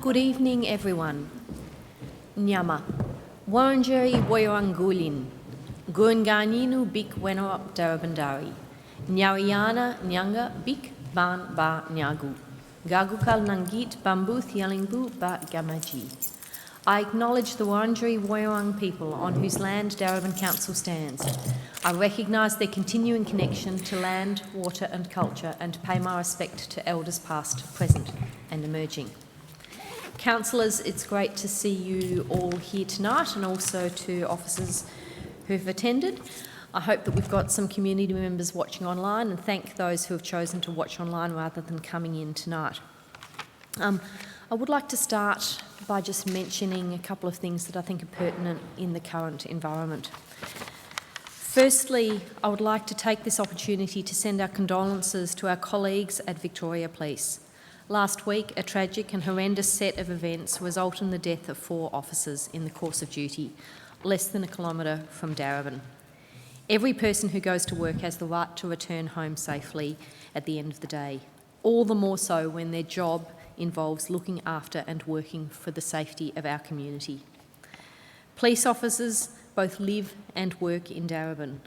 Good evening, everyone. Nyama, Warranjeri Woyorangulin, Gurunganinu Bik Wenop Darabandari, Nyariana Nyanga Bik Ban Ba Nyagu, Gagukal Nangit Bambuth Yalingbu Ba Gamaji. I acknowledge the Wurundjeri Woiwurrung people on whose land Darwin Council stands. I recognise their continuing connection to land, water and culture, and pay my respect to elders past, present and emerging. Councillors, it's great to see you all here tonight, and also to officers who've attended. I hope that we've got some community members watching online, and thank those who have chosen to watch online rather than coming in tonight. I would like to start by just mentioning a couple of things that I think are pertinent in the current environment. Firstly, I would like to take this opportunity to send our condolences to our colleagues at Victoria Police. Last week, a tragic and horrendous set of events resulted in the death of 4 officers in the course of duty, less than a kilometre from Darwin. Every person who goes to work has the right to return home safely at the end of the day, all the more so when their job involves looking after and working for the safety of our community. Police officers both live and work in Darwin.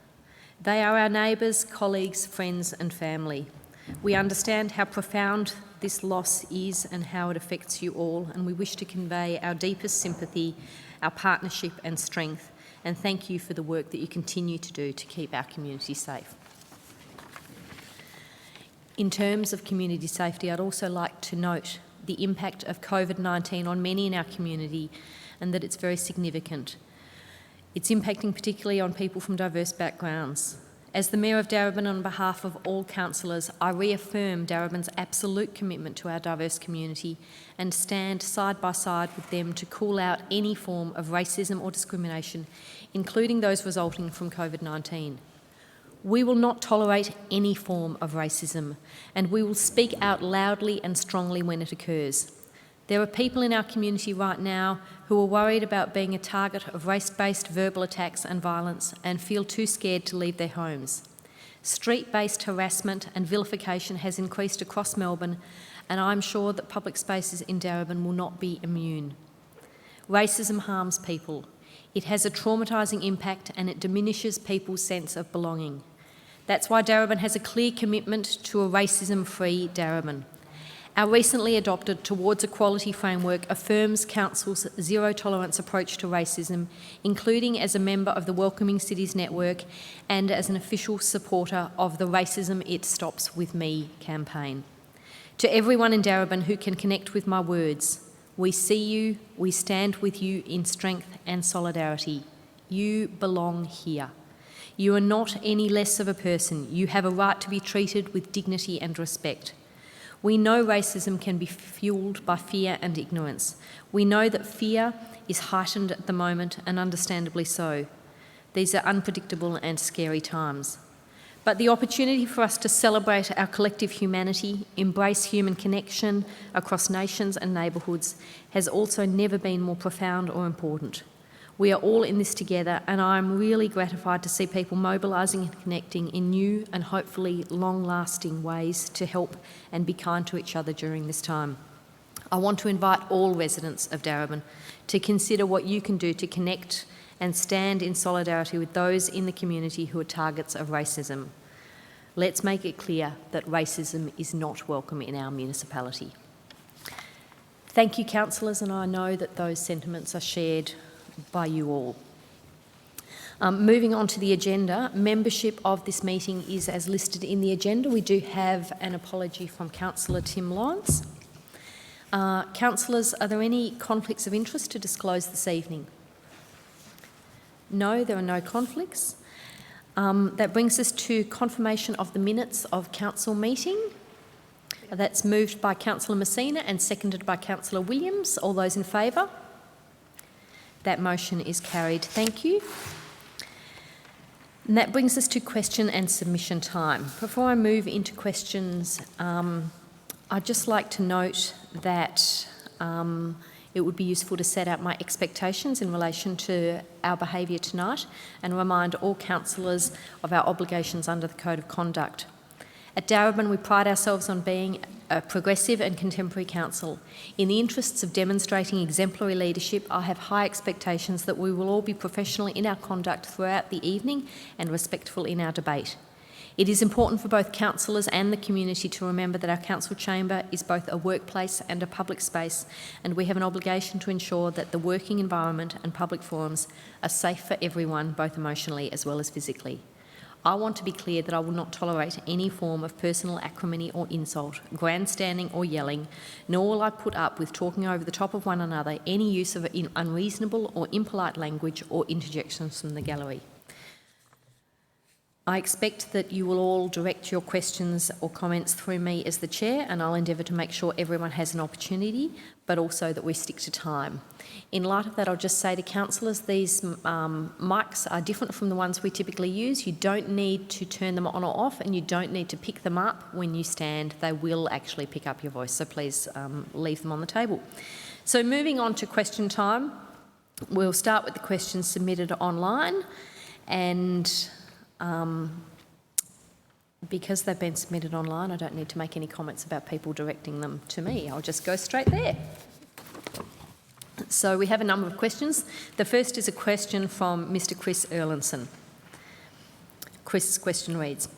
They are our neighbours, colleagues, friends and family. We understand how profound this loss is and how it affects you all, and we wish to convey our deepest sympathy, our partnership and strength, and thank you for the work that you continue to do to keep our community safe. In terms of community safety, I'd also like to note the impact of COVID-19 on many in our community, and that it's very significant. It's impacting particularly on people from diverse backgrounds. As the Mayor of Darwin, on behalf of all councillors, I reaffirm Darwin's absolute commitment to our diverse community and stand side by side with them to call out any form of racism or discrimination, including those resulting from COVID-19. We will not tolerate any form of racism, and we will speak out loudly and strongly when it occurs. There are people in our community right now who are worried about being a target of race-based verbal attacks and violence and feel too scared to leave their homes. Street-based harassment and vilification has increased across Melbourne, and I'm sure that public spaces in Darwin will not be immune. Racism harms people. It has a traumatising impact and it diminishes people's sense of belonging. That's why Darwin has a clear commitment to a racism-free Darwin. Our recently adopted Towards Equality framework affirms Council's zero-tolerance approach to racism, including as a member of the Welcoming Cities Network and as an official supporter of the Racism It Stops With Me campaign. To everyone in Darwin who can connect with my words, we see you, we stand with you in strength and solidarity. You belong here. You are not any less of a person. You have a right to be treated with dignity and respect. We know racism can be fuelled by fear and ignorance. We know that fear is heightened at the moment, and understandably so. These are unpredictable and scary times. But the opportunity for us to celebrate our collective humanity, embrace human connection across nations and neighbourhoods has also never been more profound or important. We are all in this together, and I'm really gratified to see people mobilising and connecting in new and hopefully long-lasting ways to help and be kind to each other during this time. I want to invite all residents of Darwin to consider what you can do to connect and stand in solidarity with those in the community who are targets of racism. Let's make it clear that racism is not welcome in our municipality. Thank you, councillors, and I know that those sentiments are shared by you all. Moving on to the agenda, membership of this meeting is as listed in the agenda. We do have an apology from Councillor Tim Lawrence. Councillors, are there any conflicts of interest to disclose this evening? No, there are no conflicts. That brings us to confirmation of the minutes of council meeting. That's moved by Councillor Messina and seconded by Councillor Williams. All those in favour? That motion is carried. Thank you. And that brings us to question and submission time. Before I move into questions, I'd just like to note that it would be useful to set out my expectations in relation to our behaviour tonight and remind all councillors of our obligations under the Code of Conduct. At Darwin, we pride ourselves on being a progressive and contemporary council. In the interests of demonstrating exemplary leadership, I have high expectations that we will all be professional in our conduct throughout the evening and respectful in our debate. It is important for both councillors and the community to remember that our council chamber is both a workplace and a public space, and we have an obligation to ensure that the working environment and public forums are safe for everyone, both emotionally as well as physically. I want to be clear that I will not tolerate any form of personal acrimony or insult, grandstanding or yelling, nor will I put up with talking over the top of one another, any use of unreasonable or impolite language or interjections from the gallery. I expect that you will all direct your questions or comments through me as the chair, and I'll endeavour to make sure everyone has an opportunity, but also that we stick to time. In light of that, I'll just say to councillors, these mics are different from the ones we typically use. You don't need to turn them on or off, and you don't need to pick them up when you stand. They will actually pick up your voice, so please leave them on the table. So moving on to question time, we'll start with the questions submitted online, and because they've been submitted online, I don't need to make any comments about people directing them to me. I'll just go straight there. So we have a number of questions. The first is a question from Mr. Chris Erlinson. Chris's question reads,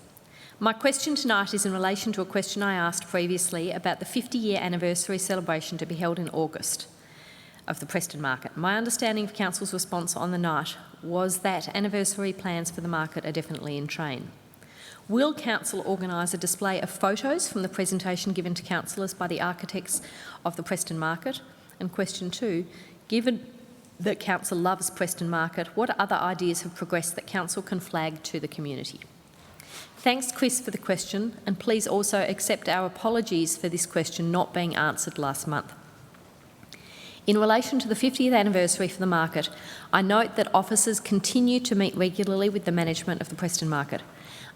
"My question tonight is in relation to a question I asked previously about the 50-year anniversary celebration to be held in August of the Preston Market. My understanding of Council's response on the night was that anniversary plans for the market are definitely in train. Will Council organise a display of photos from the presentation given to councillors by the architects of the Preston Market? And question 2, given that Council loves Preston Market, what other ideas have progressed that Council can flag to the community?" Thanks, Chris, for the question, and please also accept our apologies for this question not being answered last month. In relation to the 50th anniversary for the market, I note that officers continue to meet regularly with the management of the Preston Market.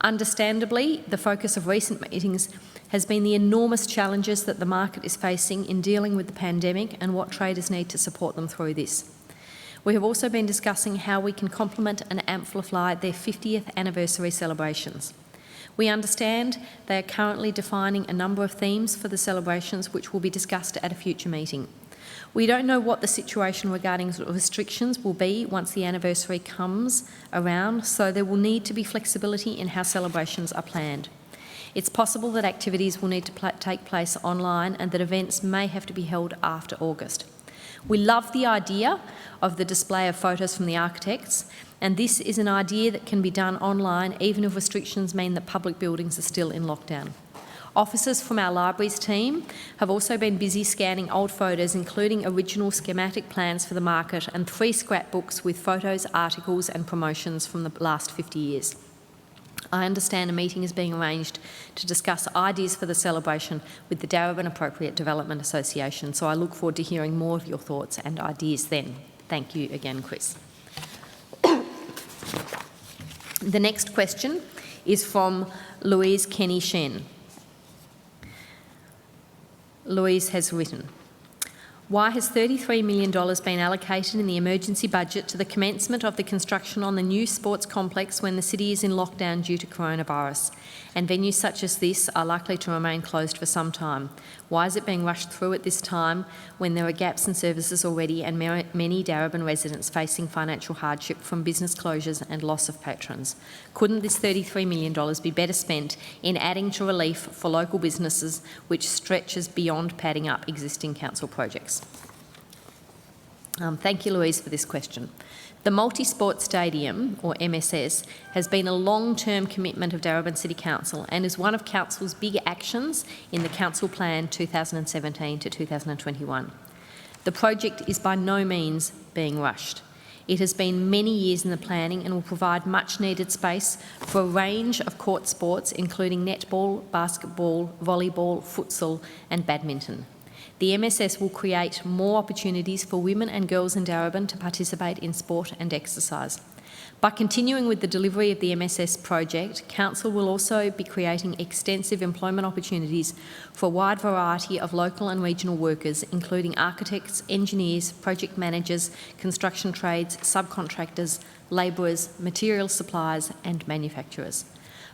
Understandably, the focus of recent meetings has been the enormous challenges that the market is facing in dealing with the pandemic and what traders need to support them through this. We have also been discussing how we can complement and amplify their 50th anniversary celebrations. We understand they are currently defining a number of themes for the celebrations which will be discussed at a future meeting. We don't know what the situation regarding restrictions will be once the anniversary comes around, so there will need to be flexibility in how celebrations are planned. It's possible that activities will need to take place online and that events may have to be held after August. We love the idea of the display of photos from the architects, and this is an idea that can be done online even if restrictions mean that public buildings are still in lockdown. Officers from our libraries team have also been busy scanning old photos, including original schematic plans for the market and 3 scrapbooks with photos, articles and promotions from the last 50 years. I understand a meeting is being arranged to discuss ideas for the celebration with the Darwin Appropriate Development Association, so I look forward to hearing more of your thoughts and ideas then. Thank you again, Chris. The next question is from Louise Kenny Shen. Louise has written, "Why has $33 million been allocated in the emergency budget to the commencement of the construction on the new sports complex when the city is in lockdown due to coronavirus, and venues such as this are likely to remain closed for some time? Why is it being rushed through at this time when there are gaps in services already and many Darwin residents facing financial hardship from business closures and loss of patrons? Couldn't this $33 million be better spent in adding to relief for local businesses, which stretches beyond padding up existing council projects?" Thank you, Louise, for this question. The Multi-Sport Stadium, or MSS, has been a long-term commitment of Darwin City Council and is one of Council's big actions in the Council Plan 2017 to 2021. The project is by no means being rushed. It has been many years in the planning and will provide much-needed space for a range of court sports, including netball, basketball, volleyball, futsal and badminton. The MSS will create more opportunities for women and girls in Darwin to participate in sport and exercise. By continuing with the delivery of the MSS project, Council will also be creating extensive employment opportunities for a wide variety of local and regional workers, including architects, engineers, project managers, construction trades, subcontractors, labourers, material suppliers and manufacturers.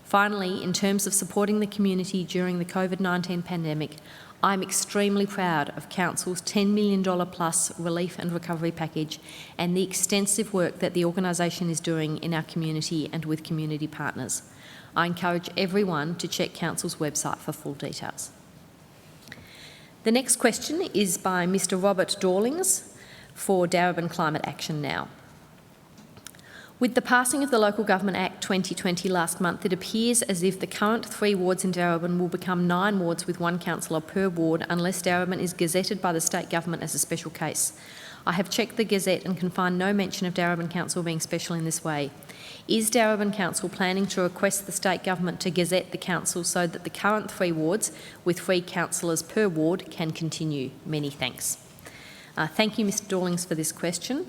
Finally, in terms of supporting the community during the COVID-19 pandemic, I'm extremely proud of Council's $10 million plus relief and recovery package and the extensive work that the organisation is doing in our community and with community partners. I encourage everyone to check Council's website for full details. The next question is by Mr Robert Dawlings for Darwin Climate Action Now. With the passing of the Local Government Act 2020 last month, it appears as if the current 3 wards in Darwin will become 9 wards with 1 councillor per ward unless Darwin is gazetted by the state government as a special case. I have checked the Gazette and can find no mention of Darwin Council being special in this way. Is Darwin Council planning to request the state government to gazette the council so that the current 3 wards with 3 councillors per ward can continue? Many thanks. Thank you, Mr Dawlings, for this question.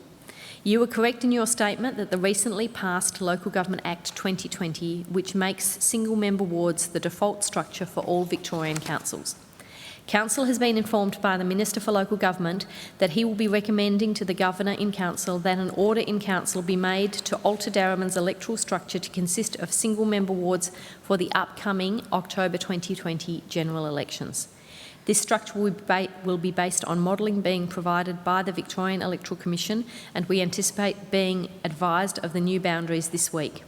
You are correct in your statement that the recently passed Local Government Act 2020, which makes single-member wards the default structure for all Victorian councils. Council has been informed by the Minister for Local Government that he will be recommending to the Governor in Council that an order in Council be made to alter Darwin's electoral structure to consist of single-member wards for the upcoming October 2020 general elections. This structure will be based on modelling being provided by the Victorian Electoral Commission, and we anticipate being advised of the new boundaries this week.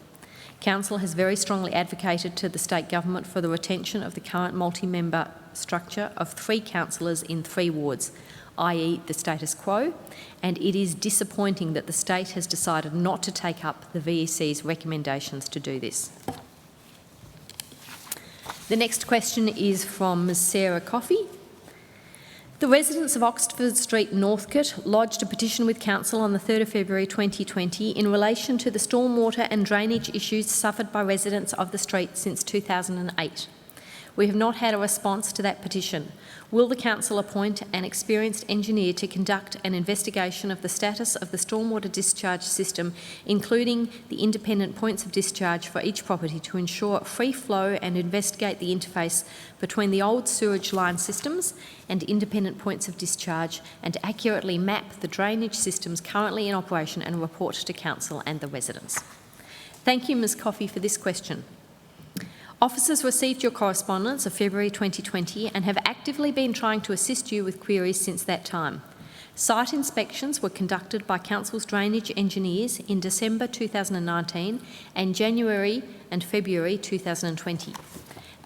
Council has very strongly advocated to the state government for the retention of the current multi-member structure of 3 councillors in 3 wards, i.e. the status quo, and it is disappointing that the state has decided not to take up the VEC's recommendations to do this. The next question is from Ms Sarah Coffey. The residents of Oxford Street, Northcote, lodged a petition with Council on the 3rd of February 2020 in relation to the stormwater and drainage issues suffered by residents of the street since 2008. We have not had a response to that petition. Will the Council appoint an experienced engineer to conduct an investigation of the status of the stormwater discharge system, including the independent points of discharge for each property, to ensure free flow and investigate the interface between the old sewerage line systems and independent points of discharge, and accurately map the drainage systems currently in operation and report to Council and the residents? Thank you, Ms Coffey, for this question. Officers received your correspondence of February 2020 and have actively been trying to assist you with queries since that time. Site inspections were conducted by Council's drainage engineers in December 2019 and January and February 2020.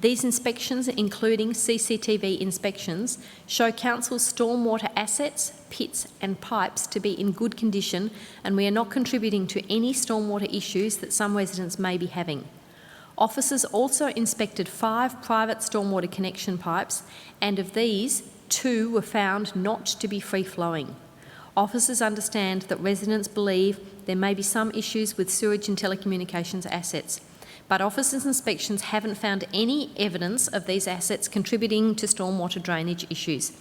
These inspections, including CCTV inspections, show Council's stormwater assets, pits and pipes to be in good condition, and we are not contributing to any stormwater issues that some residents may be having. Officers also inspected 5 private stormwater connection pipes, and of these, 2 were found not to be free-flowing. Officers understand that residents believe there may be some issues with sewage and telecommunications assets, but officers' inspections haven't found any evidence of these assets contributing to stormwater drainage issues.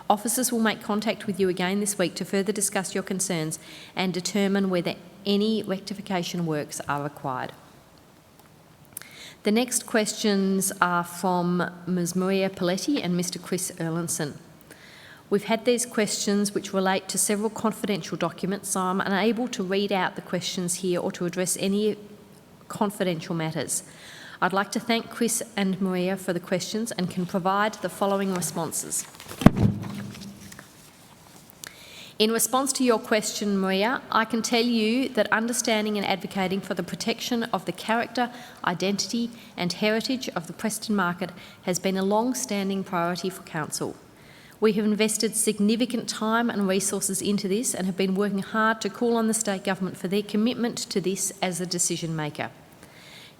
Officers will make contact with you again this week to further discuss your concerns and determine whether any rectification works are required. The next questions are from Ms Maria Paletti and Mr Chris Erlinson. We've had these questions which relate to several confidential documents, so I'm unable to read out the questions here or to address any confidential matters. I'd like to thank Chris and Maria for the questions and can provide the following responses. In response to your question, Maria, I can tell you that understanding and advocating for the protection of the character, identity and heritage of the Preston market has been a long-standing priority for Council. We have invested significant time and resources into this and have been working hard to call on the state government for their commitment to this as a decision maker.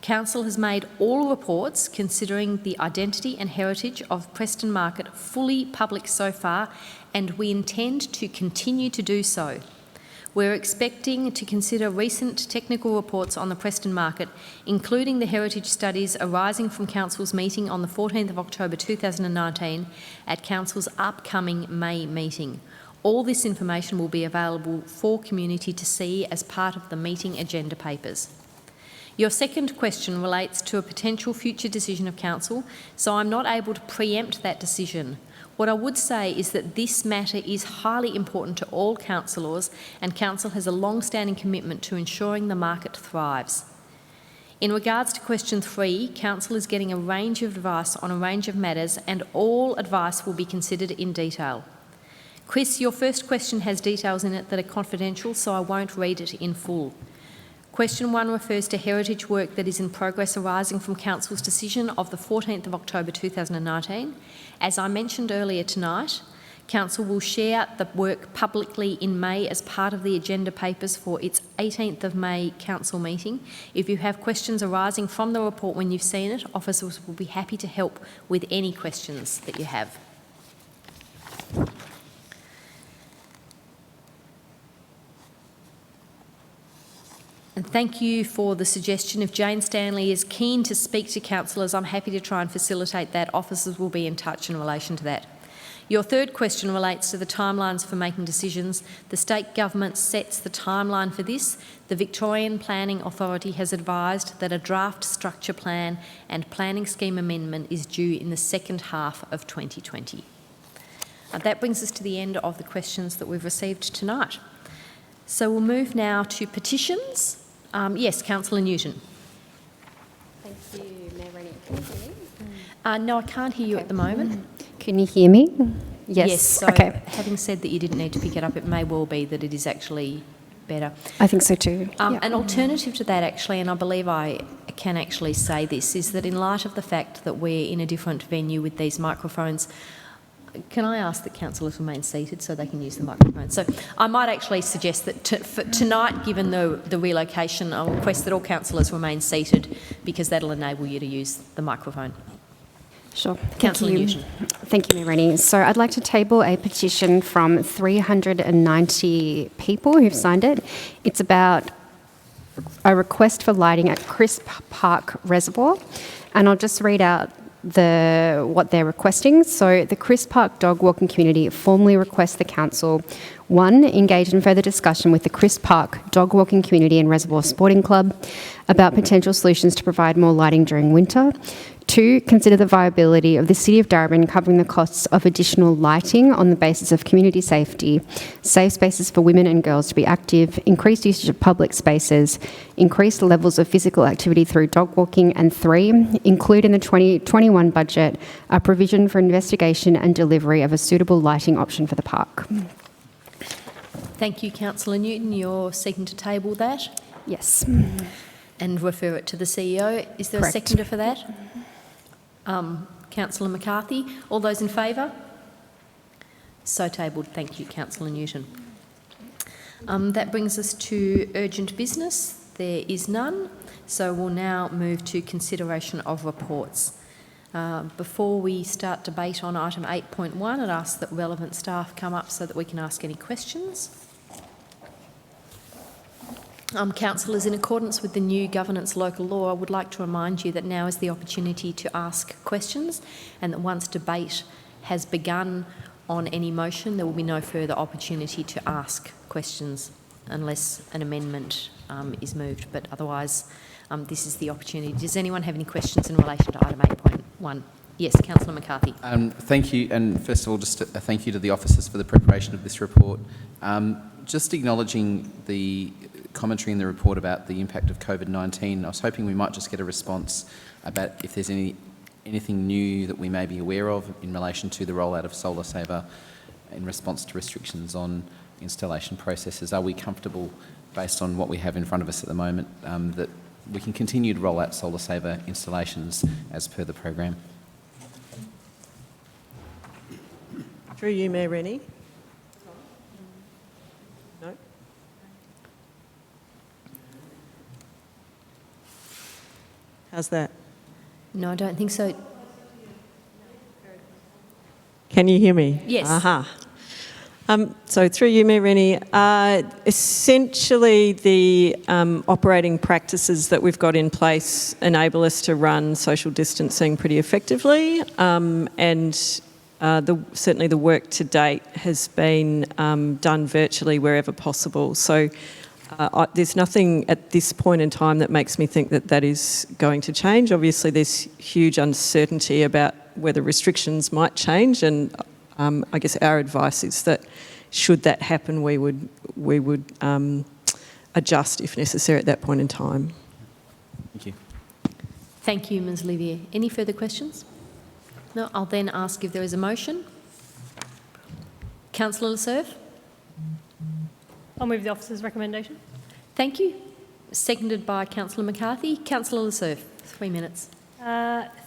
Council has made all reports considering the identity and heritage of Preston market fully public so far, and we intend to continue to do so. We're expecting to consider recent technical reports on the Preston market, including the heritage studies arising from Council's meeting on the 14th of October 2019 at Council's upcoming May meeting. All this information will be available for community to see as part of the meeting agenda papers. Your second question relates to a potential future decision of Council, so I'm not able to preempt that decision. What I would say is that this matter is highly important to all councillors, and Council has a long-standing commitment to ensuring the market thrives. In regards to question 3, Council is getting a range of advice on a range of matters, and all advice will be considered in detail. Chris, your first question has details in it that are confidential, so I won't read it in full. Question 1 refers to heritage work that is in progress arising from Council's decision of the 14th of October 2019. As I mentioned earlier tonight, Council will share the work publicly in May as part of the agenda papers for its 18th of May Council meeting. If you have questions arising from the report when you've seen it, officers will be happy to help with any questions that you have. And thank you for the suggestion. If Jane Stanley is keen to speak to councillors, I'm happy to try and facilitate that. Officers will be in touch in relation to that. Your third question relates to the timelines for making decisions. The state government sets the timeline for this. The Victorian Planning Authority has advised that a draft structure plan and planning scheme amendment is due in the second half of 2020. That brings us to the end of the questions that we've received tonight. So we'll move now to petitions. Yes, Councillor Newton. Thank you, Mayor Rennie. Can you hear me? No, I can't hear you at the moment. Can you hear me? Yes. Yes, so okay. Having said that you didn't need to pick it up, it may well be that it is actually better. I think so too. An alternative to that actually, and I believe I can actually say this, is that in light of the fact that we're in a different venue with these microphones, can I ask that councillors remain seated so they can use the microphone? So I might actually suggest that for tonight, given the relocation, I'll request that all councillors remain seated because that'll enable you to use the microphone. Sure. Councillor Newton. Thank you, Mayor Rennie. So I'd like to table a petition from 390 people who've signed it. It's about a request for lighting at Crisp Park Reservoir, and I'll just read out what they're requesting. So the Crisp Park dog walking community formally requests the council 1, engage in further discussion with the Crisp Park dog walking community and Reservoir Sporting Club about potential solutions to provide more lighting during winter. 2, consider the viability of the City of Darwin covering the costs of additional lighting on the basis of community safety, safe spaces for women and girls to be active, increased usage of public spaces, increased levels of physical activity through dog walking, and 3, include in the 2021 budget a provision for investigation and delivery of a suitable lighting option for the park. Thank you, Councillor Newton. You're seeking to table that? Yes. And refer it to the CEO. Is there Correct. a seconder for that? Councillor McCarthy. All those in favour? So tabled. Thank you, Councillor Newton. That brings us to urgent business. There is none. So we'll now move to consideration of reports. Before we start debate on item 8.1, I'd ask that relevant staff come up so that we can ask any questions. Councillors, in accordance with the new governance local law, I would like to remind you that now is the opportunity to ask questions, and that once debate has begun on any motion, there will be no further opportunity to ask questions unless an amendment is moved. But otherwise, this is the opportunity. Does anyone have any questions in relation to item 8.1? Yes, Councillor McCarthy. Thank you, and first of all, just a thank you to the officers for the preparation of this report. Just acknowledging the commentary in the report about the impact of COVID-19, I was hoping we might just get a response about if there's anything new that we may be aware of in relation to the rollout of Solar Saver in response to restrictions on installation processes. Are we comfortable, based on what we have in front of us at the moment, that we can continue to roll out Solar Saver installations as per the program? Through you, Mayor Rennie. No? How's that? No, I don't think so. Can you hear me? Yes. Aha. So through you, Mayor Rennie, essentially the operating practices that we've got in place enable us to run social distancing pretty effectively, and certainly the work to date has been done virtually wherever possible. So there's nothing at this point in time that makes me think that that is going to change. Obviously, there's huge uncertainty about whether restrictions might change, and I guess our advice is that should that happen, we would adjust if necessary at that point in time. Thank you. Thank you, Ms Olivier. Any further questions? No, I'll then ask if there is a motion. Councillor Cerf? I'll move the officer's recommendation. Thank you. Seconded by Councillor McCarthy. Councillor Cerf, 3 minutes.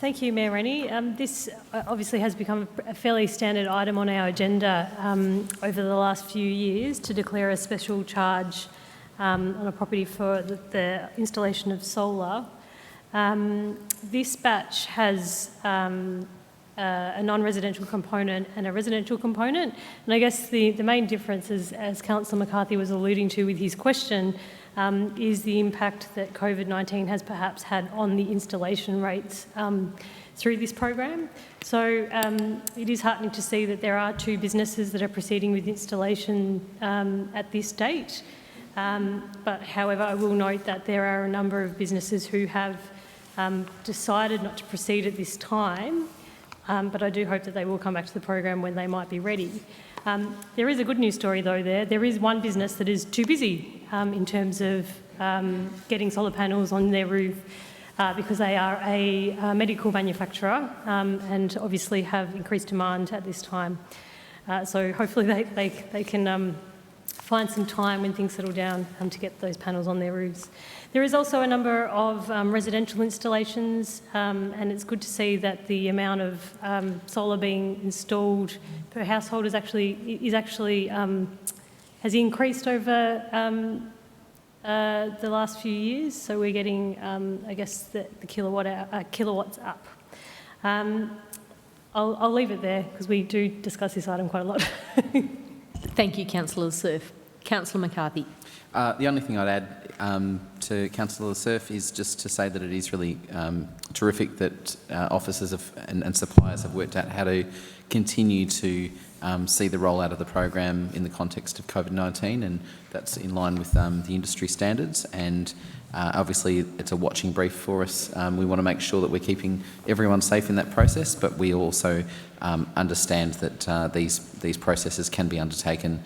Thank you, Mayor Rennie. This obviously has become a fairly standard item on our agenda over the last few years to declare a special charge on a property for the installation of solar. This batch has a non-residential component and a residential component. And I guess the main difference is, as Councillor McCarthy was alluding to with his question, is the impact that COVID-19 has perhaps had on the installation rates through this program. So it is heartening to see that there are 2 businesses that are proceeding with installation at this date. But however, I will note that there are a number of businesses who have decided not to proceed at this time, but I do hope that they will come back to the program when they might be ready. There is a good news story though there. There is one business that is too busy in terms of getting solar panels on their roof because they are a medical manufacturer and obviously have increased demand at this time. So hopefully they can find some time when things settle down to get those panels on their roofs. There is also a number of residential installations and it's good to see that the amount of solar being installed per household has increased over the last few years. So we're getting, I guess, the kilowatts up. I'll leave it there because we do discuss this item quite a lot. Thank you, Councillor Cerf. Councillor McCarthy. The only thing I'd add to Councillor Cerf is just to say that it is really terrific that officers and suppliers have worked out how to continue to see the rollout of the program in the context of COVID-19, and that's in line with the industry standards. And obviously it's a watching brief for us. We want to make sure that we're keeping everyone safe in that process, but we also understand that these processes can be undertaken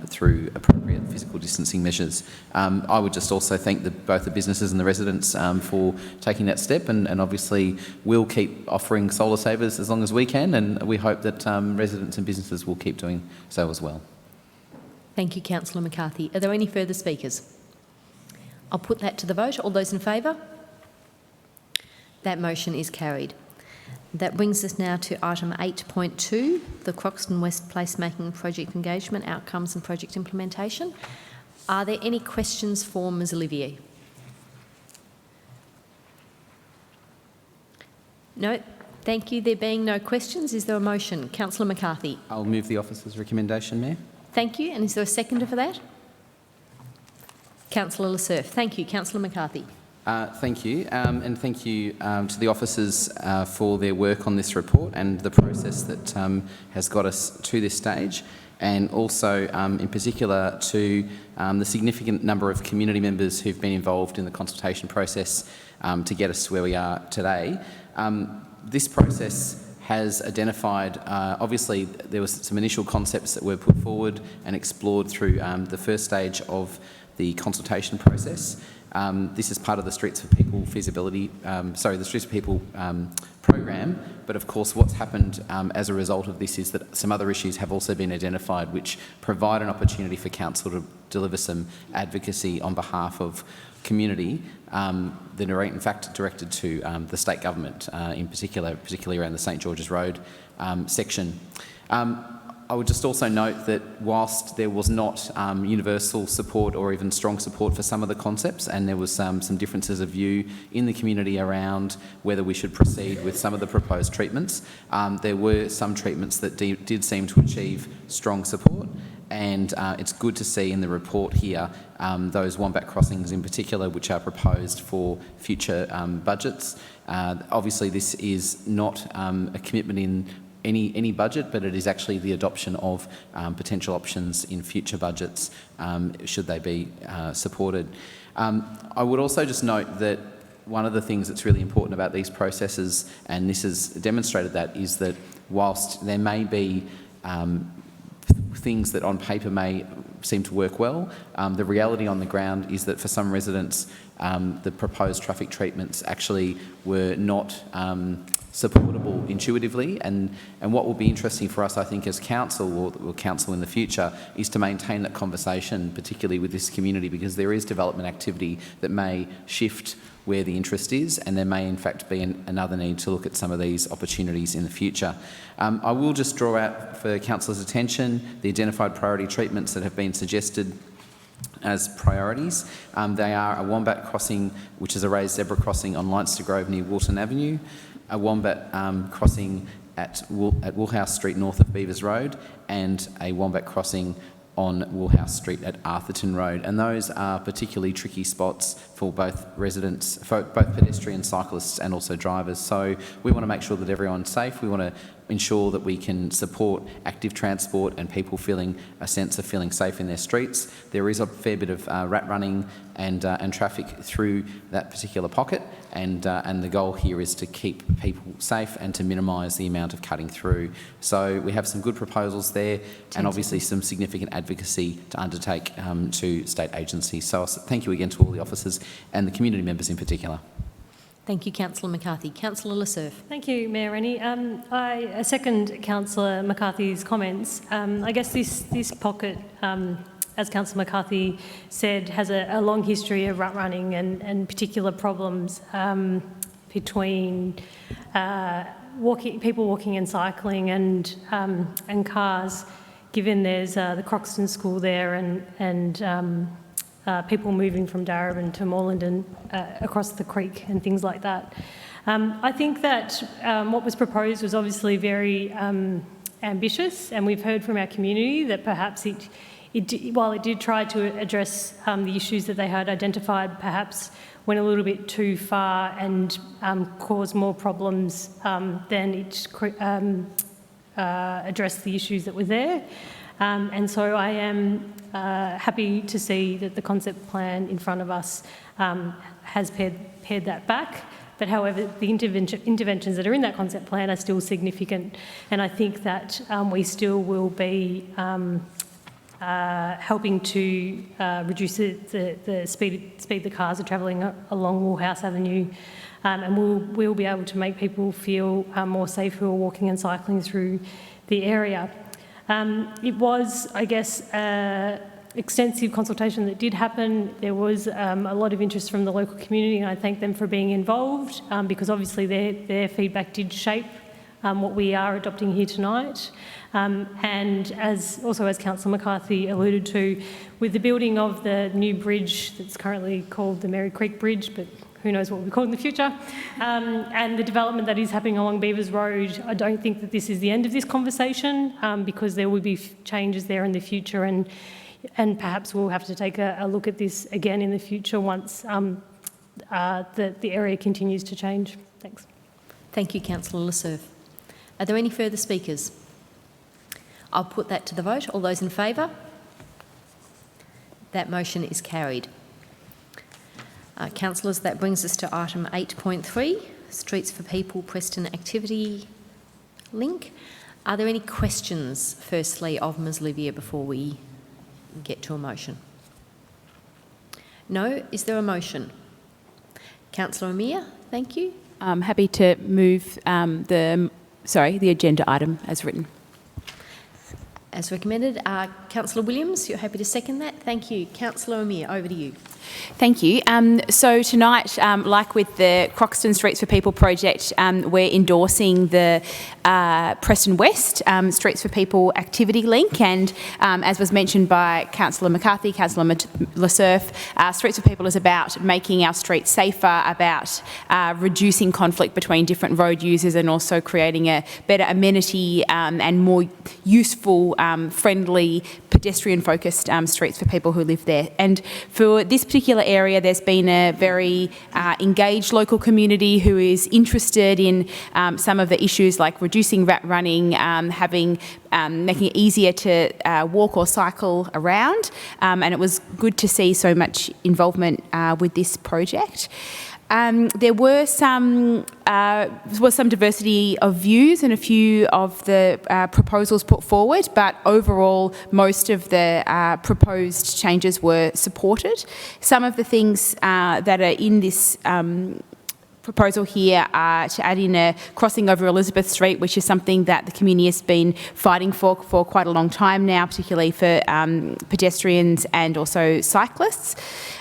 through appropriate physical distancing measures. I would just also thank both the businesses and the residents for taking that step, and obviously we'll keep offering solar savers as long as we can, and we hope that residents and businesses will keep doing so as well. Thank you, Councillor McCarthy. Are there any further speakers? I'll put that to the vote. All those in favour? That motion is carried. That brings us now to item 8.2, the Croxton West Placemaking Project Engagement Outcomes and Project Implementation. Are there any questions for Ms Olivier? No, thank you. There being no questions, is there a motion? Councillor McCarthy. I'll move the officer's recommendation, Mayor. Thank you. And is there a seconder for that? Councillor Cerf. Thank you. Councillor McCarthy. Thank you, and thank you to the officers for their work on this report and the process that has got us to this stage, and also in particular to the significant number of community members who've been involved in the consultation process to get us to where we are today. This process has identified, obviously there was some initial concepts that were put forward and explored through the first stage of the consultation process. This is part of the Streets for People the Streets for People program, but of course what's happened as a result of this is that some other issues have also been identified which provide an opportunity for council to deliver some advocacy on behalf of community that are in fact directed to the state government, in particularly around the St George's Road section. I would just also note that whilst there was not universal support or even strong support for some of the concepts, and there was some differences of view in the community around whether we should proceed with some of the proposed treatments, there were some treatments that did seem to achieve strong support. And it's good to see in the report here those wombat crossings in particular which are proposed for future budgets. Obviously this is not a commitment in any budget, but it is actually the adoption of potential options in future budgets should they be supported. I would also just note that one of the things that's really important about these processes, and this has demonstrated that, is that whilst there may be things that on paper may seem to work well. The reality on the ground is that for some residents, the proposed traffic treatments actually were not supportable intuitively, and what will be interesting for us, I think, as council or council in the future, is to maintain that conversation, particularly with this community, because there is development activity that may shift where the interest is, and there may in fact be another need to look at some of these opportunities in the future. I will just draw out for councillors' attention the identified priority treatments that have been suggested as priorities. They are a wombat crossing, which is a raised zebra crossing on Leinster Grove near Walton Avenue, a wombat crossing at Woolhouse Street north of Beavers Road, and a wombat crossing on Woolhouse Street at Arthurton Road. And those are particularly tricky spots for both residents, for both pedestrians, cyclists and also drivers. So we want to make sure that everyone's safe. We want to ensure that we can support active transport and people feeling a sense of feeling safe in their streets. There is a fair bit of rat running and traffic through that particular pocket, and the goal here is to keep people safe and to minimise the amount of cutting through. So we have some good proposals there, and obviously some significant advocacy to undertake to state agencies. So thank you again to all the officers and the community members in particular. Thank you, Councillor McCarthy. Councillor Cerf. Thank you, Mayor Rennie. I second Councillor McCarthy's comments. I guess this pocket, as Councillor McCarthy said, has a long history of rut running and particular problems between people walking and cycling and cars, given there's the Croxton School there and people moving from Darwin to Moreland and across the creek and things like that. I think that what was proposed was obviously very ambitious, and we've heard from our community that perhaps while it did try to address the issues that they had identified, perhaps went a little bit too far and caused more problems than it addressed the issues that were there. And so I am happy to see that the concept plan in front of us has pared that back. But however, the interventions that are in that concept plan are still significant, and I think that we still will be helping to reduce the speed the cars are travelling along Woolhouse Avenue, and we'll be able to make people feel more safe who are walking and cycling through the area. It was, I guess, extensive consultation that did happen. There was a lot of interest from the local community, and I thank them for being involved, because obviously their feedback did shape what we are adopting here tonight. And as Councillor McCarthy alluded to, with the building of the new bridge that's currently called the Mary Creek Bridge, but who knows what we'll be called in the future, and the development that is happening along Beavers Road, I don't think that this is the end of this conversation, because there will be changes there in the future, and perhaps we'll have to take a look at this again in the future once the area continues to change. Thanks. Thank you, Councillor Cerf. Are there any further speakers? I'll put that to the vote. All those in favour? That motion is carried. Councillors, that brings us to item 8.3, Streets for People Preston Activity Link. Are there any questions, firstly, of Ms Livia before we get to a motion? No? Is there a motion? Councillor Amir, thank you. I'm happy to move the agenda item as written. As recommended. Councillor Williams, you're happy to second that? Thank you. Councillor Amir, over to you. Thank you. So tonight, like with the Croxton Streets for People project, we're endorsing the Preston West Streets for People activity link, and as was mentioned by Councillor McCarthy, Councillor Cerf, Streets for People is about making our streets safer, about reducing conflict between different road users, and also creating a better amenity and more useful, friendly, pedestrian-focused streets for people who live there. And for this particular area, there's been a very engaged local community who is interested in some of the issues like reducing rat running, making it easier to walk or cycle around, and it was good to see so much involvement with this project. There was some diversity of views in a few of the proposals put forward, but overall, most of the proposed changes were supported. Some of the things that are in this proposal here to add in a crossing over Elizabeth Street, which is something that the community has been fighting for quite a long time now, particularly for pedestrians and also cyclists.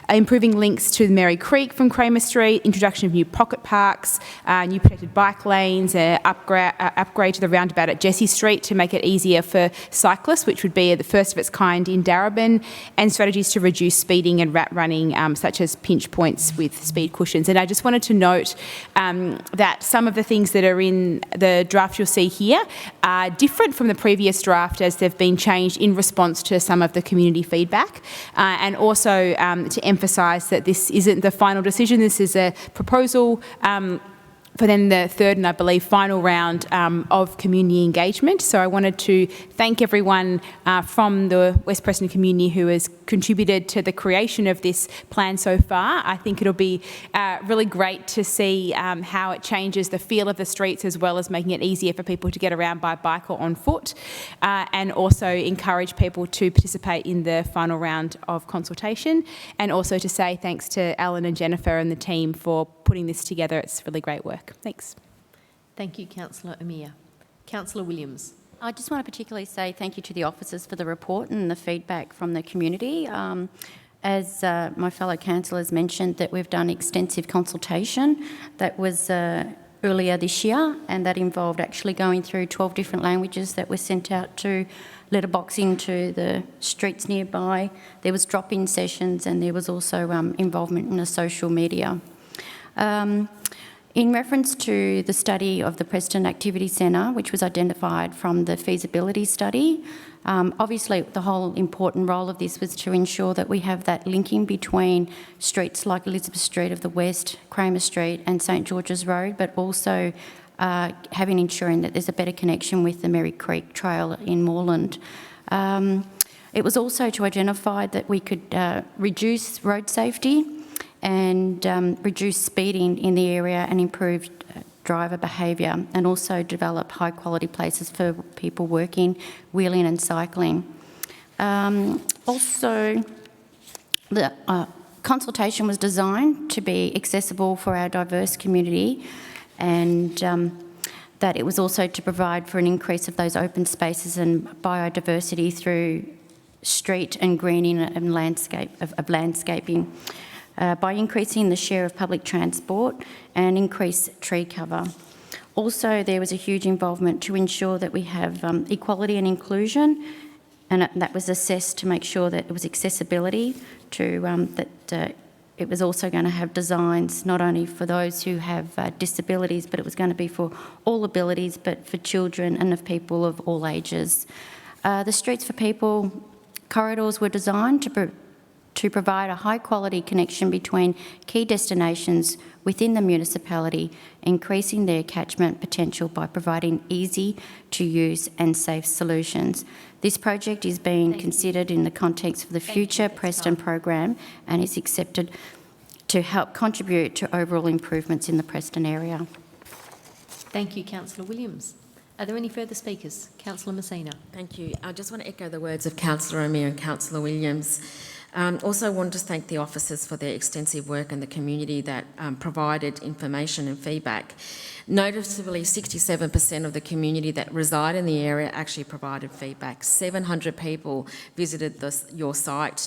Improving links to Mary Creek from Kramer Street, introduction of new pocket parks, new protected bike lanes, upgrade to the roundabout at Jessie Street to make it easier for cyclists, which would be the first of its kind in Darwin, and strategies to reduce speeding and rat running, such as pinch points with speed cushions. And I just wanted to note that some of the things that are in the draft you'll see here are different from the previous draft as they've been changed in response to some of the community feedback, and also to emphasise that this isn't the final decision. This is a proposal for then the third and I believe final round of community engagement. So I wanted to thank everyone from the West Preston community who has contributed to the creation of this plan so far. I think it'll be really great to see how it changes the feel of the streets, as well as making it easier for people to get around by bike or on foot, and also encourage people to participate in the final round of consultation, and also to say thanks to Alan and Jennifer and the team for putting this together. It's really great work. Thanks. Thank you, Councillor Amir. Councillor Williams. I just want to particularly say thank you to the officers for the report and the feedback from the community. As my fellow councillors mentioned, that we've done extensive consultation that was earlier this year, and that involved actually going through 12 different languages that were sent out to letterboxing to the streets nearby. There was drop-in sessions, and there was also involvement in the social media. In reference to the study of the Preston Activity Centre, which was identified from the feasibility study, obviously the whole important role of this was to ensure that we have that linking between streets like Elizabeth Street of the West, Kramer Street and St George's Road, but also ensuring that there's a better connection with the Mary Creek Trail in Moreland. It was also to identify that we could reduce road safety and reduce speeding in the area and improve driver behaviour, and also develop high quality places for people working, wheeling and cycling. Also, the consultation was designed to be accessible for our diverse community, and that it was also to provide for an increase of those open spaces and biodiversity through street and greening and landscaping. By increasing the share of public transport and increase tree cover. Also, there was a huge involvement to ensure that we have equality and inclusion, and that was assessed to make sure that it was accessibility, to it was also going to have designs not only for those who have disabilities, but it was going to be for all abilities, but for children and of people of all ages. The Streets for People corridors were designed to provide a high-quality connection between key destinations within the municipality, increasing their catchment potential by providing easy-to-use and safe solutions. This project is being considered in the context of the future Preston program and is accepted to help contribute to overall improvements in the Preston area. Thank you, Councillor Williams. Are there any further speakers? Councillor Messina. Thank you. I just want to echo the words of Councillor Amir and Councillor Williams. Also want to thank the officers for their extensive work and the community that provided information and feedback. Noticeably, 67% of the community that reside in the area actually provided feedback. 700 people visited your site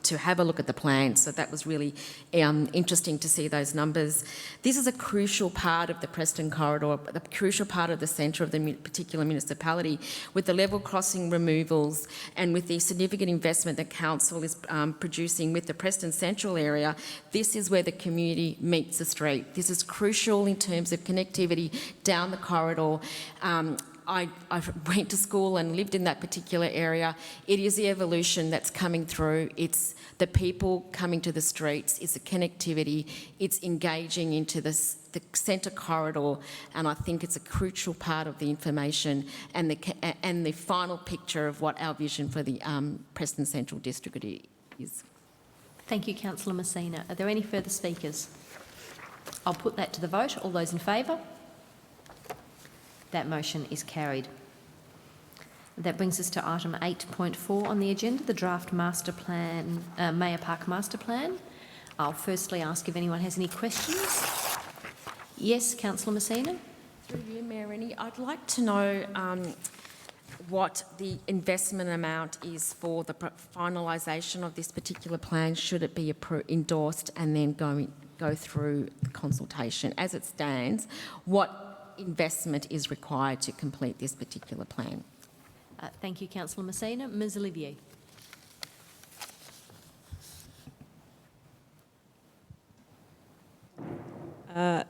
to have a look at the plan, so that was really interesting to see those numbers. This is a crucial part of the Preston corridor, a crucial part of the centre of the particular municipality, with the level crossing removals and with the significant investment that Council is producing with the Preston Central area. This is where the community meets the street. This is crucial in terms of connectivity down the corridor. I went to school and lived in that particular area. It is the evolution that's coming through. It's the people coming to the streets. It's the connectivity. It's engaging into the centre corridor, and I think it's a crucial part of the information and the final picture of what our vision for the Preston Central District is. Thank you, Councillor Messina. Are there any further speakers? I'll put that to the vote. All those in favour? That motion is carried. That brings us to item 8.4 on the agenda, the draft master plan, Mayor Park master plan. I'll firstly ask if anyone has any questions. Yes, Councillor Messina. Through you, Mayor Rennie, I'd like to know what the investment amount is for the finalisation of this particular plan, should it be endorsed and then go through the consultation. As it stands, what investment is required to complete this particular plan? Thank you, Councillor Messina. Ms Olivier.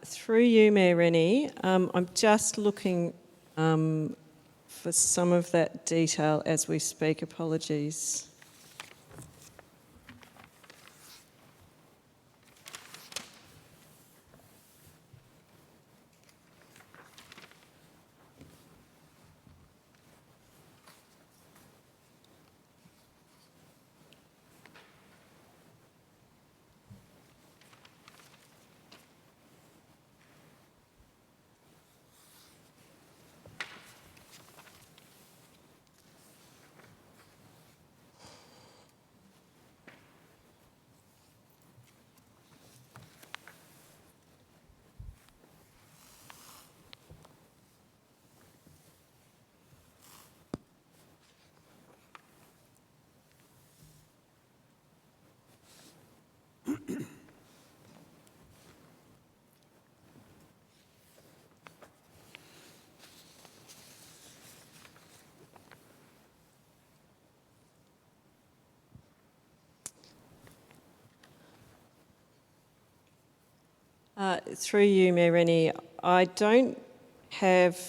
Through you, Mayor Rennie, I'm just looking for some of that detail as we speak. Apologies. Through you, Mayor Rennie, I don't have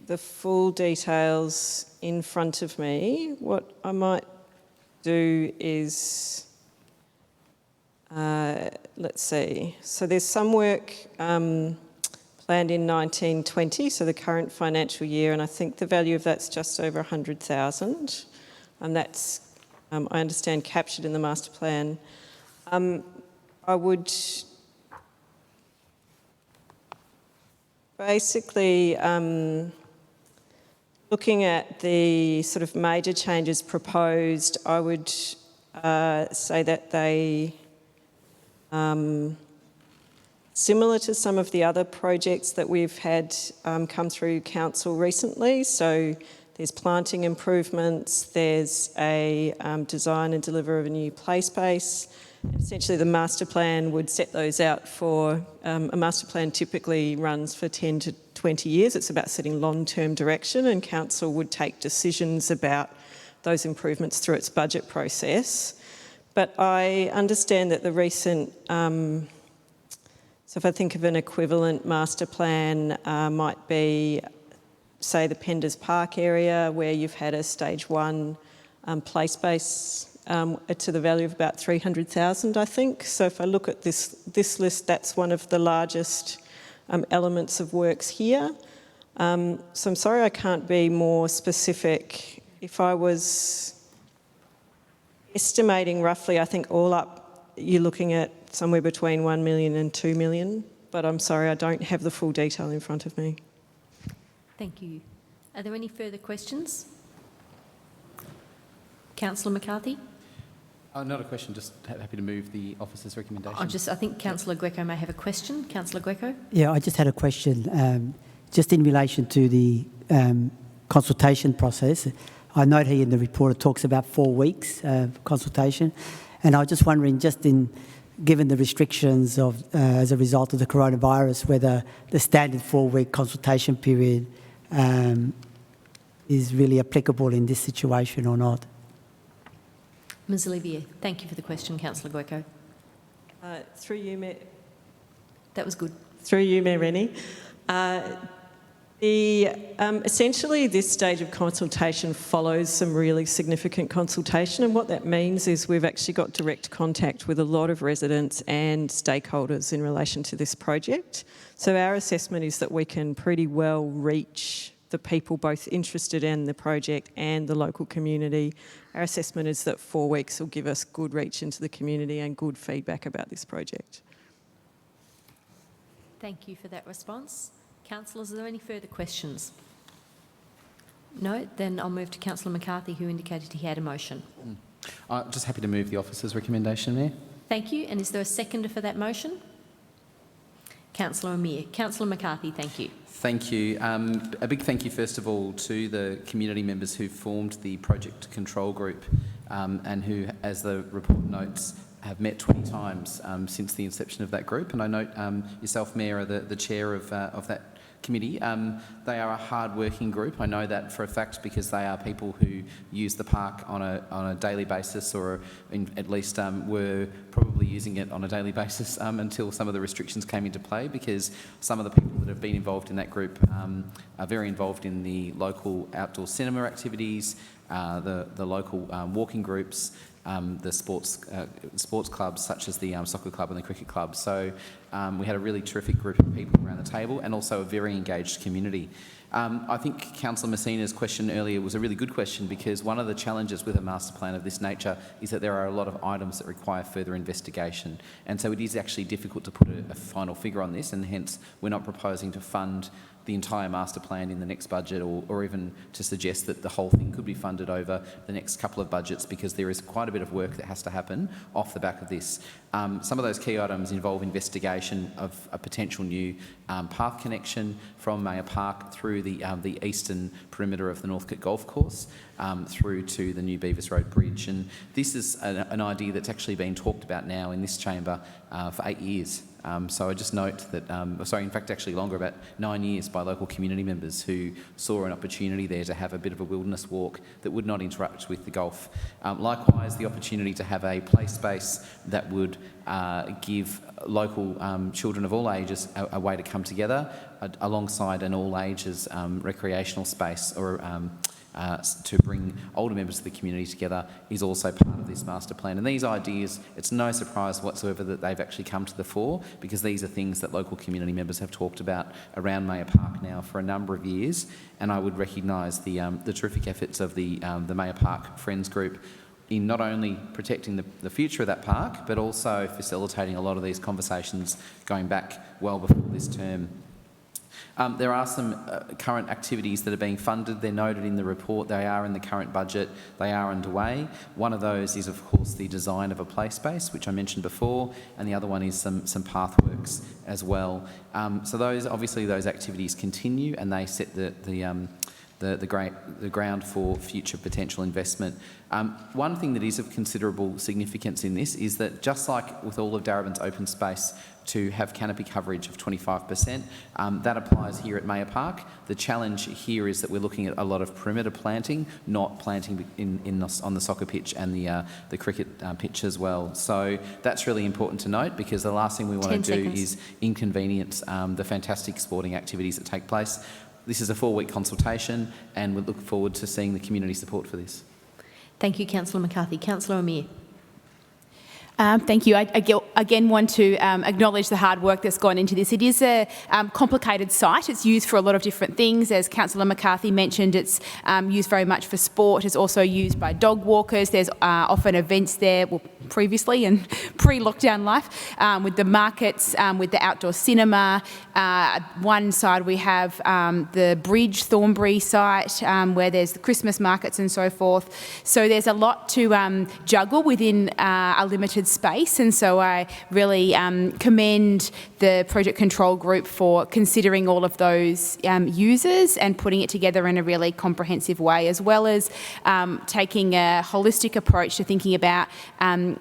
the full details in front of me. What I might do is, let's see, so there's some work planned in 1920, so the current financial year, and I think the value of that's just over 100,000, and that's, I understand, captured in the master plan. I would basically, looking at the sort of major changes proposed, I would say that they, similar to some of the other projects that we've had come through council recently, so there's planting improvements, there's a design and deliver of a new play space. Essentially, the master plan would set those out for, a master plan typically runs for 10 to 20 years. It's about setting long-term direction, and council would take decisions about those improvements through its budget process. But I understand that the recent, so if I think of an equivalent master plan, might be, say, the Penders Park area, where you've had a stage 1 play space to the value of about 300,000, I think. So if I look at this list, that's one of the largest elements of works here. So I'm sorry I can't be more specific. If I was estimating roughly, I think all up, you're looking at somewhere between 1 million and 2 million, but I'm sorry, I don't have the full detail in front of me. Thank you. Are there any further questions? Councillor McCarthy? Not a question, just happy to move the officer's recommendation. I think Councillor Greco may have a question. Councillor Greco? Yeah, I just had a question, just in relation to the consultation process. I note here in the report it talks about 4 weeks consultation, and I was just wondering, given the restrictions of as a result of the coronavirus, whether the standard 4-week consultation period is really applicable in this situation or not. Ms Olivier, thank you for the question, Councillor Greco. Through you, Mayor. That was good. Through you, Mayor Rennie. Essentially, this stage of consultation follows some really significant consultation, and what that means is we've actually got direct contact with a lot of residents and stakeholders in relation to this project. So our assessment is that we can pretty well reach the people both interested in the project and the local community. Our assessment is that 4 weeks will give us good reach into the community and good feedback about this project. Thank you for that response. Councillors, are there any further questions? No? Then I'll move to Councillor McCarthy, who indicated he had a motion. Just happy to move the officer's recommendation, Mayor. Thank you. And is there a seconder for that motion? Councillor Amir. Councillor McCarthy, thank you. Thank you. A big thank you, first of all, to the community members who formed the project control group and who, as the report notes, have met 20 times since the inception of that group. And I note yourself, Mayor, are the chair of that committee. They are a hard-working group. I know that for a fact because they are people who use the park on a daily basis, or at least were probably using it on a daily basis until some of the restrictions came into play, because some of the people that have been involved in that group are very involved in the local outdoor cinema activities, the local walking groups, the sports clubs such as the soccer club and the cricket club. So we had a really terrific group of people around the table, and also a very engaged community. I think Councillor Messina's question earlier was a really good question, because one of the challenges with a master plan of this nature is that there are a lot of items that require further investigation, and so it is actually difficult to put a final figure on this, and hence we're not proposing to fund the entire master plan in the next budget, or even to suggest that the whole thing could be funded over the next couple of budgets, because there is quite a bit of work that has to happen off the back of this. Some of those key items involve investigation of a potential new path connection from Mayor Park through the eastern perimeter of the Northcote Golf Course through to the new Beavers Road Bridge. And this is an idea that's actually been talked about now in this chamber for 8 years. So I just note that, in fact actually longer, about 9 years, by local community members who saw an opportunity there to have a bit of a wilderness walk that would not interrupt with the golf. Likewise, the opportunity to have a play space that would give local children of all ages a way to come together alongside an all ages recreational space, or to bring older members of the community together, is also part of this master plan. And these ideas, it's no surprise whatsoever that they've actually come to the fore, because these are things that local community members have talked about around Mayor Park now for a number of years. And I would recognise the terrific efforts of the Mayor Park Friends Group in not only protecting the future of that park, but also facilitating a lot of these conversations going back well before this term. There are some current activities that are being funded. They're noted in the report. They are in the current budget. They are underway. One of those is, of course, the design of a play space, which I mentioned before, and the other one is some pathworks as well. So those activities continue, and they set the ground for future potential investment. One thing that is of considerable significance in this is that, just like with all of Darwin's open space, to have canopy coverage of 25%, that applies here at Mayor Park. The challenge here is that we're looking at a lot of perimeter planting, not planting on the soccer pitch and the cricket pitch as well. So that's really important to note, because the last thing we want to do is inconvenience the fantastic sporting activities that take place. This is a 4-week consultation, and we look forward to seeing the community support for this. Thank you, Councillor McCarthy. Councillor Amir. Thank you. I again want to acknowledge the hard work that's gone into this. It is a complicated site. It's used for a lot of different things. As Councillor McCarthy mentioned, it's used very much for sport. It's also used by dog walkers. There's often events there, well, previously and pre-lockdown life, with the markets, with the outdoor cinema. One side we have the Bridge, Thornbury site, where there's the Christmas markets and so forth. So there's a lot to juggle within a limited space, and so I really commend the project control group for considering all of those users and putting it together in a really comprehensive way, as well as taking a holistic approach to thinking about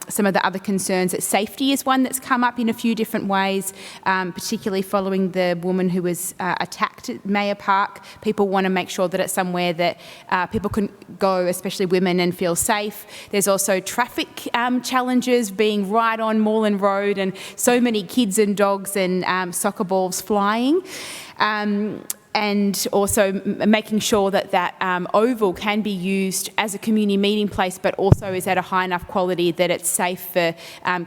some of the other concerns. That safety is one that's come up in a few different ways, particularly following the woman who was attacked at Mayor Park. People want to make sure that it's somewhere that people can go, especially women, and feel safe. There's also traffic challenges, being right on Moreland Road, and so many kids and dogs and soccer balls flying. and also making sure that that oval can be used as a community meeting place, but also is at a high enough quality that it's safe for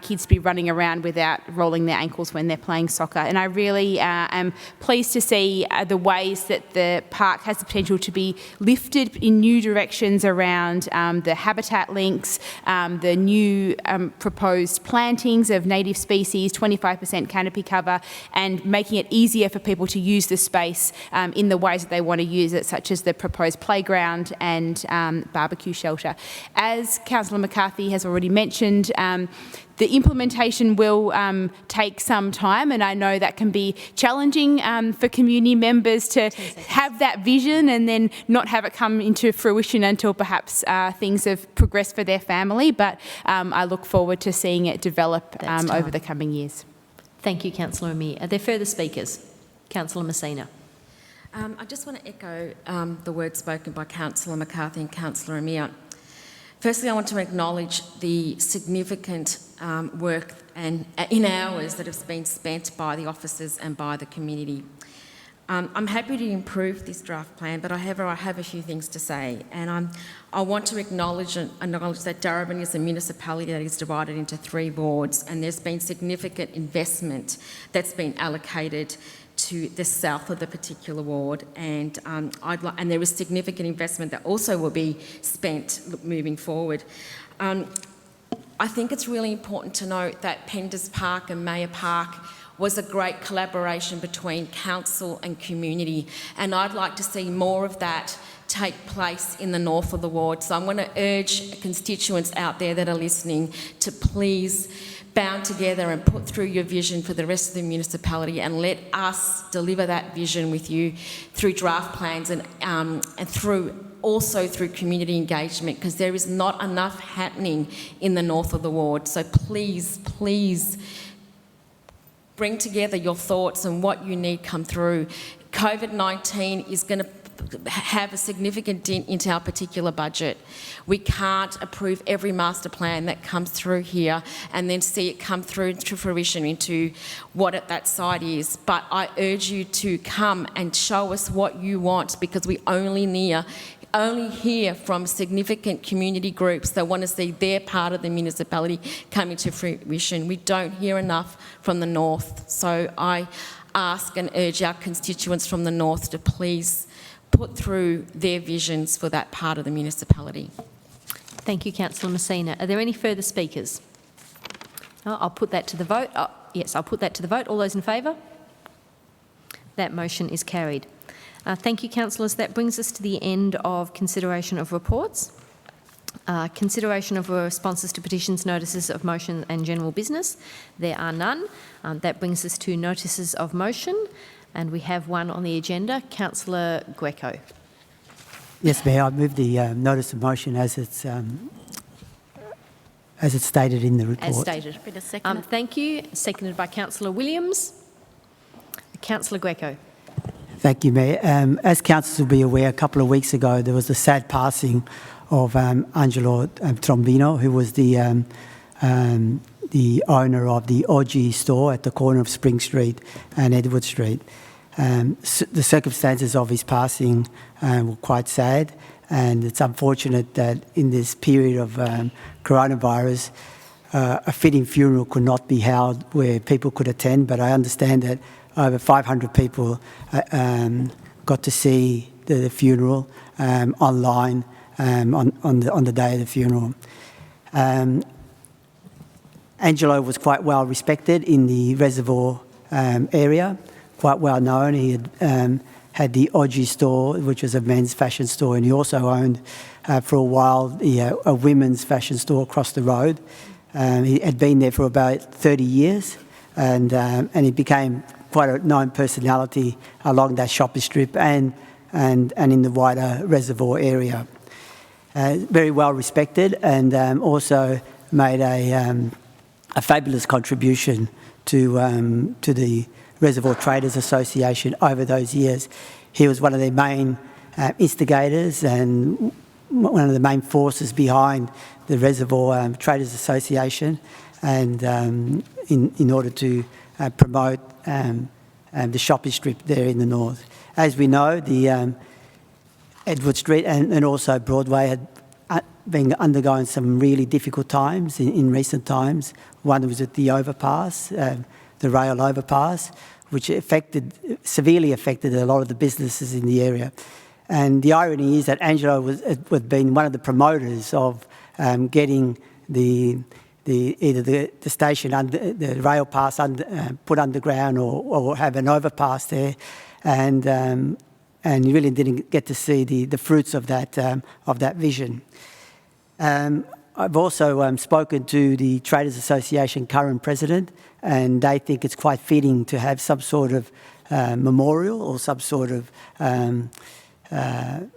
kids to be running around without rolling their ankles when they're playing soccer. And I really am pleased to see the ways that the park has the potential to be lifted in new directions around the habitat links, the new proposed plantings of native species, 25% canopy cover, and making it easier for people to use the space in the ways that they want to use it, such as the proposed playground and barbecue shelter. As Councillor McCarthy has already mentioned, the implementation will take some time, and I know that can be challenging for community members to have that vision and then not have it come into fruition until perhaps things have progressed for their family, but I look forward to seeing it develop over the coming years. Thank you, Councillor Amir. Are there further speakers? Councillor Messina. I just want to echo the words spoken by Councillor McCarthy and Councillor Amir. Firstly, I want to acknowledge the significant work and in hours that have been spent by the officers and by the community. I'm happy to improve this draft plan, but I have a few things to say, and I want to acknowledge that Darwin is a municipality that is divided into 3 wards, and there's been significant investment that's been allocated to the south of the particular ward, and and there is significant investment that also will be spent moving forward. I think it's really important to note that Penders Park and Mayor Park was a great collaboration between council and community, and I'd like to see more of that take place in the north of the ward. So I'm going to urge constituents out there that are listening to please bound together and put through your vision for the rest of the municipality, and let us deliver that vision with you through draft plans and also through community engagement, because there is not enough happening in the north of the ward. So please, please bring together your thoughts and what you need come through. COVID-19 is going to have a significant dent into our particular budget. We can't approve every master plan that comes through here and then see it come through to fruition into what that site is. But I urge you to come and show us what you want, because we only hear from significant community groups that want to see their part of the municipality coming to fruition. We don't hear enough from the north. So I ask and urge our constituents from the north to please put through their visions for that part of the municipality. Thank you, Councillor Messina. Are there any further speakers? I'll put that to the vote. Yes, I'll put that to the vote. All those in favour? That motion is carried. Thank you, councillors. That brings us to the end of consideration of reports. Consideration of responses to petitions, notices of motion and general business. There are none. That brings us to notices of motion, and we have one on the agenda. Councillor Greco. Yes, Mayor, I move the notice of motion as it's stated in the report. As stated. Thank you. Seconded by Councillor Williams. Councillor Greco. Thank you, Mayor. As councillors will be aware, a couple of weeks ago there was the sad passing of Angelo Trombino, who was the owner of the Oggi store at the corner of Spring Street and Edward Street. The circumstances of his passing were quite sad, and it's unfortunate that in this period of coronavirus, a fitting funeral could not be held where people could attend, but I understand that over 500 people got to see the funeral online on the day of the funeral. Angelo was quite well respected in the Reservoir area, quite well known. He had the Oggi store, which was a men's fashion store, and he also owned for a while a women's fashion store across the road. He had been there for about 30 years, and he became quite a known personality along that shopping strip and in the wider Reservoir area. Very well respected, and also made a fabulous contribution to the Reservoir Traders Association over those years. He was one of their main instigators and one of the main forces behind the Reservoir Traders Association, and in order to promote the shopping strip there in the north. as we know, the Edward Street and also Broadway had been undergoing some really difficult times in recent times. One was at the overpass, the rail overpass, which severely affected a lot of the businesses in the area. And the irony is that Angelo was been one of the promoters of getting either the station under the rail pass put underground or have an overpass there, and you really didn't get to see the fruits of that vision. I've also spoken to the Traders Association current president, and they think it's quite fitting to have some sort of memorial or some sort of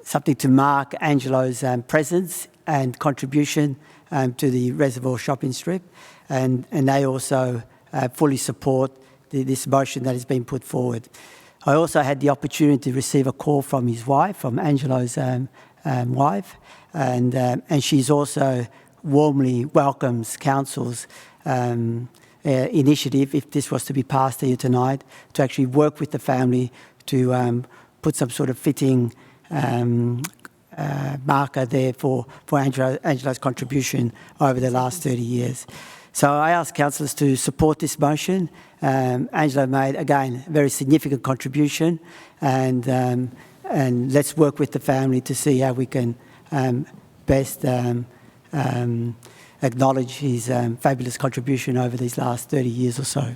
something to mark Angelo's presence and contribution to the Reservoir shopping strip, and they also fully support this motion that has been put forward. I also had the opportunity to receive a call from his wife, from Angelo's wife, and she's also warmly welcomes Council's initiative, if this was to be passed here tonight, to actually work with the family to put some sort of fitting marker there for Angelo's contribution over the last 30 years. So I ask councillors to support this motion. Angelo made, again, a very significant contribution, and let's work with the family to see how we can best acknowledge his fabulous contribution over these last 30 years or so.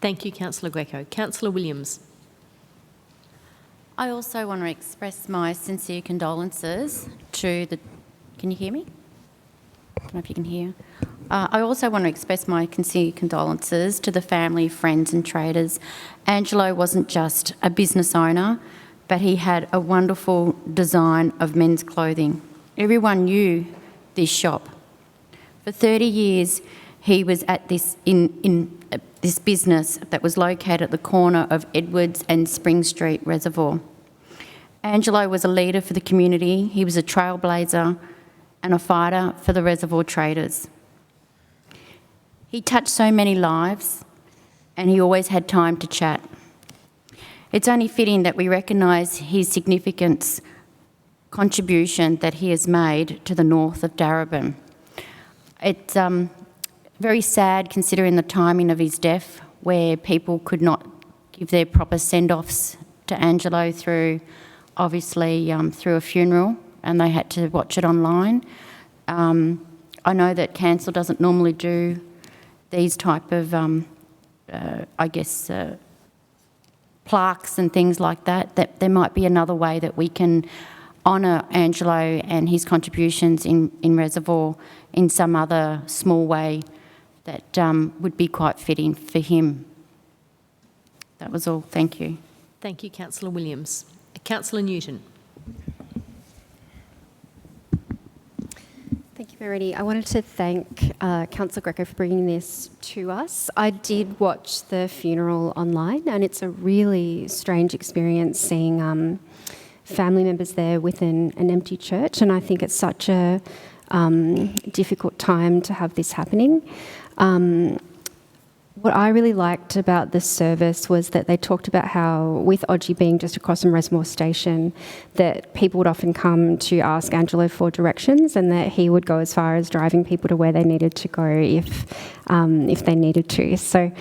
Thank you, Councillor Greco. Councillor Williams. I also want to express my sincere condolences to the... Can you hear me? I don't know if you can hear. I also want to express my sincere condolences to the family, friends and traders. Angelo wasn't just a business owner, but he had a wonderful design of men's clothing. Everyone knew this shop. For 30 years, he was at this this business that was located at the corner of Edwards and Spring Street Reservoir. Angelo was a leader for the community. He was a trailblazer and a fighter for the Reservoir traders. He touched so many lives, and he always had time to chat. It's only fitting that we recognise his significant contribution that he has made to the north of Darwin. It's very sad considering the timing of his death, where people could not give their proper send-offs to Angelo through, obviously, through a funeral, and they had to watch it online. I know that Council doesn't normally do these type of, plaques and things like that, that there might be another way that we can honour Angelo and his contributions in Reservoir in some other small way that would be quite fitting for him. That was all. Thank you. Thank you, Councillor Williams. Councillor Newton. Thank you, Verity. I wanted to thank Councillor Greco for bringing this to us. I did watch the funeral online, and it's a really strange experience seeing family members there within an empty church, and I think it's such a difficult time to have this happening. What I really liked about this service was that they talked about how, with Odgie being just across from Reservoir Station, that people would often come to ask Angelo for directions, and that he would go as far as driving people to where they needed to go if they needed to. So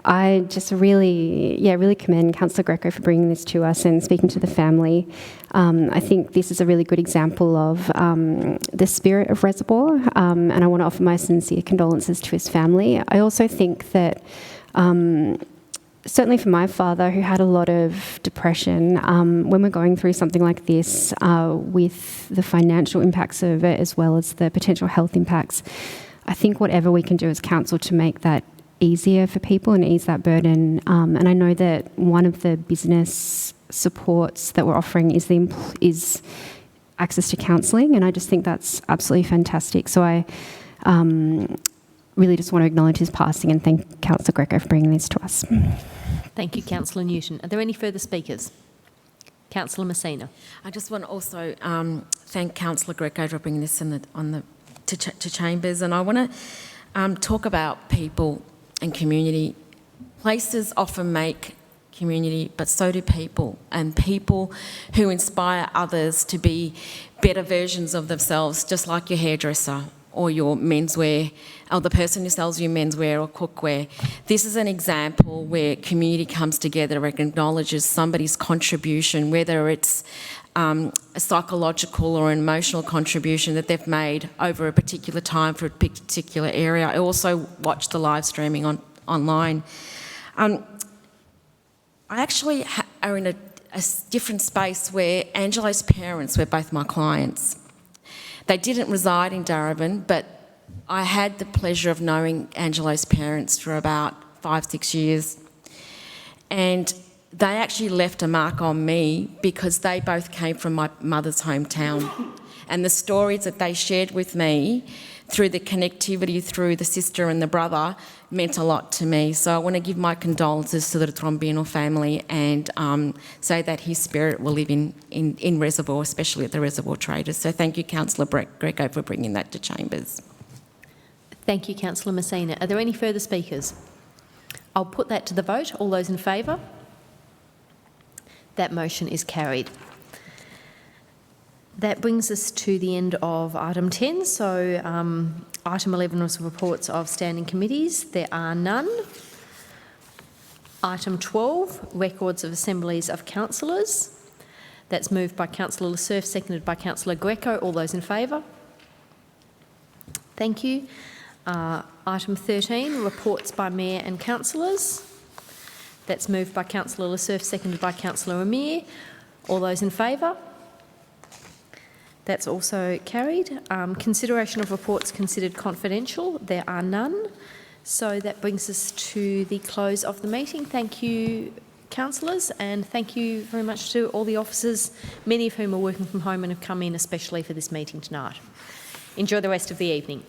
I just really commend Councillor Greco for bringing this to us and speaking to the family. I think this is a really good example of the spirit of Reservoir, and I want to offer my sincere condolences to his family. I also think that certainly for my father, who had a lot of depression, when we're going through something like this, with the financial impacts of it as well as the potential health impacts, I think whatever we can do as council to make that easier for people and ease that burden. And I know that one of the business supports that we're offering is access to counselling, and I just think that's absolutely fantastic. So I really just want to acknowledge his passing and thank Councillor Greco for bringing this to us. Thank you, Councillor Newton. Are there any further speakers? Councillor Messina. I just want to also thank Councillor Greco for bringing this to Chambers, and I want to talk about people and community. Places often make community, but so do people, and people who inspire others to be better versions of themselves, just like your hairdresser or your menswear, or the person who sells you menswear or cookware. This is an example where community comes together and acknowledges somebody's contribution, whether it's a psychological or an emotional contribution that they've made over a particular time for a particular area. I also watched the live streaming online. I actually are in a different space where Angelo's parents were both my clients. They didn't reside in Darwin, but I had the pleasure of knowing Angelo's parents for about 5-6 years. And they actually left a mark on me because they both came from my mother's hometown. And the stories that they shared with me through the connectivity through the sister and the brother meant a lot to me. So I want to give my condolences to the Trombino family and say that his spirit will live in Reservoir, especially at the Reservoir Traders. So thank you, Councillor Greco, for bringing that to Chambers. Thank you, Councillor Messina. Are there any further speakers? I'll put that to the vote. All those in favour? That motion is carried. That brings us to the end of item 10. So item 11 was reports of standing committees. There are none. Item 12, records of assemblies of councillors. That's moved by Councillor Cerf, seconded by Councillor Greco. All those in favour? Thank you. Item 13, reports by Mayor and councillors. That's moved by Councillor Cerf, seconded by Councillor Amir. All those in favour? That's also carried. Consideration of reports considered confidential. There are none. So that brings us to the close of the meeting. Thank you, councillors, and thank you very much to all the officers, many of whom are working from home and have come in especially for this meeting tonight. Enjoy the rest of the evening.